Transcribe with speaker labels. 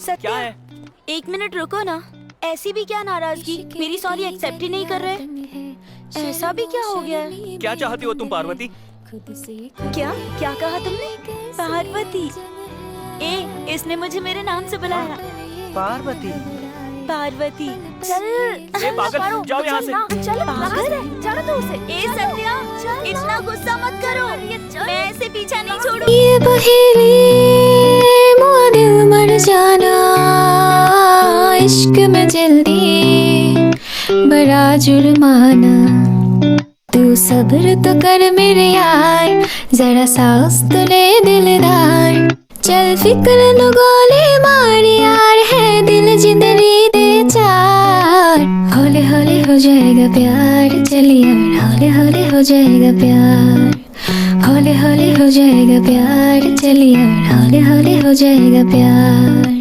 Speaker 1: क्या है?
Speaker 2: एक मिनट रुको ना। ऐसी भी क्या नाराजगी, मेरी सॉरी एक्सेप्ट ही नहीं कर रहे। ऐसा भी क्या हो गया?
Speaker 1: क्या चाहती हो तुम पार्वती?
Speaker 2: क्या क्या कहा तुमने? पार्वती? इसने मुझे मेरे नाम से बुलाया।
Speaker 1: पार्वती?
Speaker 2: पार्वती चल।
Speaker 1: पागल, जाओ यहाँ से।
Speaker 2: चल पागल, चलो तू उसे। सत्या, इतना गुस्सा मत करो, मैं ऐसे पीछा नहीं छोड़ूंगी।
Speaker 3: ये पहेली मुआ दिल मर जाना, इश्क में जल्दी बड़ा जुर्माना। तू सब्र तो कर मेरे यार, जरा सांस तो ले दिलदार। चल फिक्र न गोले मार यार, है दिल जिंदगी दे चार। हौले हौले हो जाएगा प्यार, चल यार हौले हौले हो जाएगा प्यार। हौले हौले हो जाएगा प्यार, चल यार हौले हौले हो जाएगा प्यार।